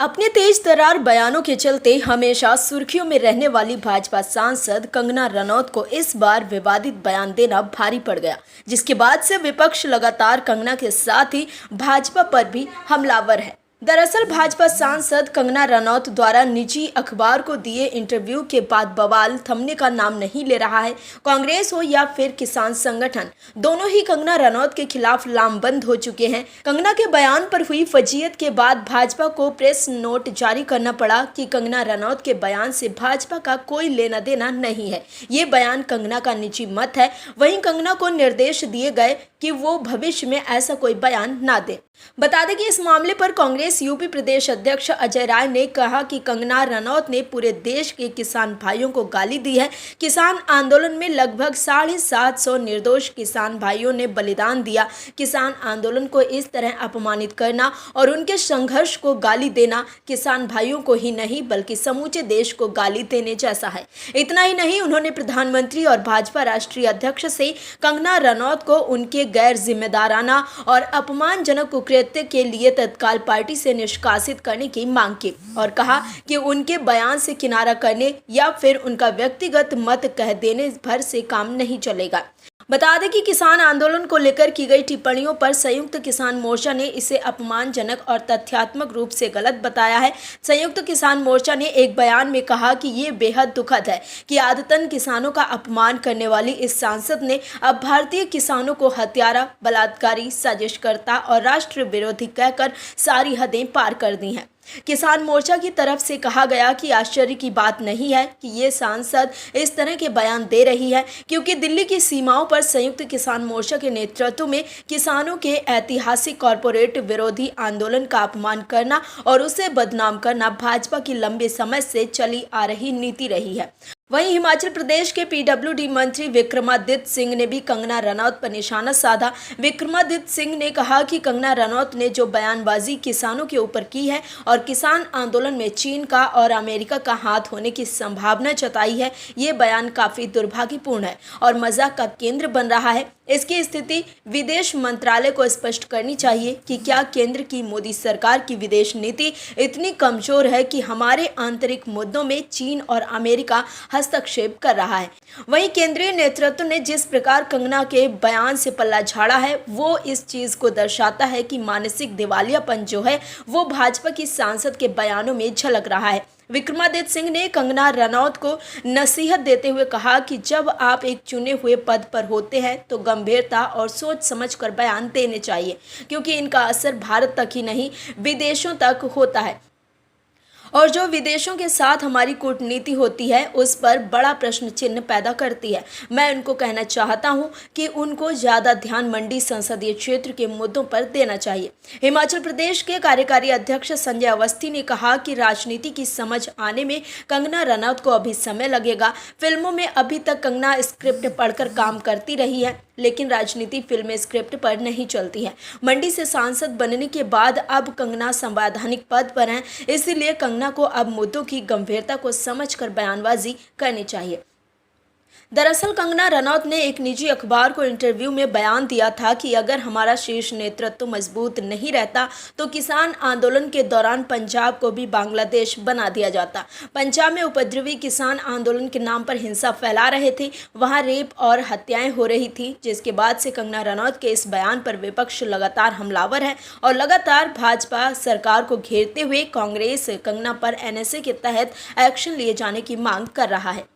अपने तेज तर्रार बयानों के चलते हमेशा सुर्खियों में रहने वाली भाजपा सांसद कंगना रनौत को इस बार विवादित बयान देना भारी पड़ गया, जिसके बाद से विपक्ष लगातार कंगना के साथ ही भाजपा पर भी हमलावर है। दरअसल भाजपा सांसद कंगना रनौत द्वारा निजी अखबार को दिए इंटरव्यू के बाद बवाल थमने का नाम नहीं ले रहा है। कांग्रेस हो या फिर किसान संगठन, दोनों ही कंगना रनौत के खिलाफ लामबंद हो चुके हैं। कंगना के बयान पर हुई फजीयत के बाद भाजपा को प्रेस नोट जारी करना पड़ा कि कंगना रनौत के बयान से भाजपा का कोई लेना देना नहीं है। ये बयान कंगना का निजी मत है। वहीं कंगना को निर्देश दिए गए कि वो भविष्य में ऐसा कोई बयान ना दे। बता दें कि इस मामले पर कांग्रेस यूपी प्रदेश अध्यक्ष अजय राय ने कहा कि कंगना रनौत ने पूरे देश के किसान भाइयों को गाली दी है। किसान आंदोलन में लगभग 750 निर्दोष किसान भाइयों ने बलिदान दिया। किसान आंदोलन को इस तरह अपमानित करना और उनके संघर्ष को गाली देना किसान भाइयों को ही नहीं बल्कि समूचे देश को गाली देने जैसा है। इतना ही नहीं, उन्होंने प्रधानमंत्री और भाजपा राष्ट्रीय अध्यक्ष से कंगना रनौत को उनके गैर जिम्मेदाराना और अपमानजनक कुकृत्य के लिए तत्काल पार्टी से निष्कासित करने की मांग की और कहा कि उनके बयान से किनारा करने या फिर उनका व्यक्तिगत मत कह देने भर से काम नहीं चलेगा। बता दें कि किसान आंदोलन को लेकर की गई टिप्पणियों पर संयुक्त किसान मोर्चा ने इसे अपमानजनक और तथ्यात्मक रूप से गलत बताया है। संयुक्त किसान मोर्चा ने एक बयान में कहा कि ये बेहद दुखद है कि आदतन किसानों का अपमान करने वाली इस सांसद ने अब भारतीय किसानों को हत्यारा, बलात्कारी, साजिशकर्ता और राष्ट्र विरोधी कहकर सारी हदें पार कर दी हैं। किसान मोर्चा की तरफ से कहा गया कि आश्चर्य की बात नहीं है कि ये सांसद इस तरह के बयान दे रही है, क्योंकि दिल्ली की सीमाओं पर संयुक्त किसान मोर्चा के नेतृत्व में किसानों के ऐतिहासिक कॉरपोरेट विरोधी आंदोलन का अपमान करना और उसे बदनाम करना भाजपा की लंबे समय से चली आ रही नीति रही है। वहीं हिमाचल प्रदेश के पीडब्ल्यूडी मंत्री विक्रमादित्य सिंह ने भी कंगना रनौत पर निशाना साधा। विक्रमादित्य सिंह ने कहा कि कंगना रनौत ने जो बयानबाजी किसानों के ऊपर की है और किसान आंदोलन में चीन का और अमेरिका का हाथ होने की संभावना जताई है, ये बयान काफी दुर्भाग्यपूर्ण है और मजाक का केंद्र बन रहा है। इसकी स्थिति विदेश मंत्रालय को स्पष्ट करनी चाहिए कि क्या केंद्र की मोदी सरकार की विदेश नीति इतनी कमजोर है कि हमारे आंतरिक मुद्दों में चीन और अमेरिका हस्तक्षेप कर रहा है। वहीं केंद्रीय नेतृत्व ने जिस प्रकार कंगना के बयान से पल्ला झाड़ा है, वो इस चीज को दर्शाता है कि मानसिक दिवालियापन जो है वो भाजपा की सांसद के बयानों में झलक रहा है। विक्रमादित्य सिंह ने कंगना रनौत को नसीहत देते हुए कहा कि जब आप एक चुने हुए पद पर होते हैं तो गंभीरता और सोच समझकर बयान देने चाहिए, क्योंकि इनका असर भारत तक ही नहीं विदेशों तक होता है और जो विदेशों के साथ हमारी कूटनीति होती है उस पर बड़ा प्रश्न चिन्ह पैदा करती है। मैं उनको कहना चाहता हूं कि उनको ज़्यादा ध्यान मंडी संसदीय क्षेत्र के मुद्दों पर देना चाहिए। हिमाचल प्रदेश के कार्यकारी अध्यक्ष संजय अवस्थी ने कहा कि राजनीति की समझ आने में कंगना रनौत को अभी समय लगेगा। फिल्मों में अभी तक कंगना स्क्रिप्ट पढ़कर काम करती रही है, लेकिन राजनीति फिल्में स्क्रिप्ट पर नहीं चलती है। मंडी से सांसद बनने के बाद अब कंगना संवैधानिक पद पर हैं, इसीलिए कंगना को अब मुद्दों की गंभीरता को समझकर बयानबाजी करनी चाहिए। दरअसल कंगना रनौत ने एक निजी अखबार को इंटरव्यू में बयान दिया था कि अगर हमारा शीर्ष नेतृत्व मजबूत नहीं रहता तो किसान आंदोलन के दौरान पंजाब को भी बांग्लादेश बना दिया जाता। पंजाब में उपद्रवी किसान आंदोलन के नाम पर हिंसा फैला रहे थे, वहां रेप और हत्याएं हो रही थी, जिसके बाद से कंगना रनौत के इस बयान पर विपक्ष लगातार हमलावर है और लगातार भाजपा सरकार को घेरते हुए कांग्रेस कंगना पर NSA के तहत एक्शन लिए जाने की मांग कर रहा है।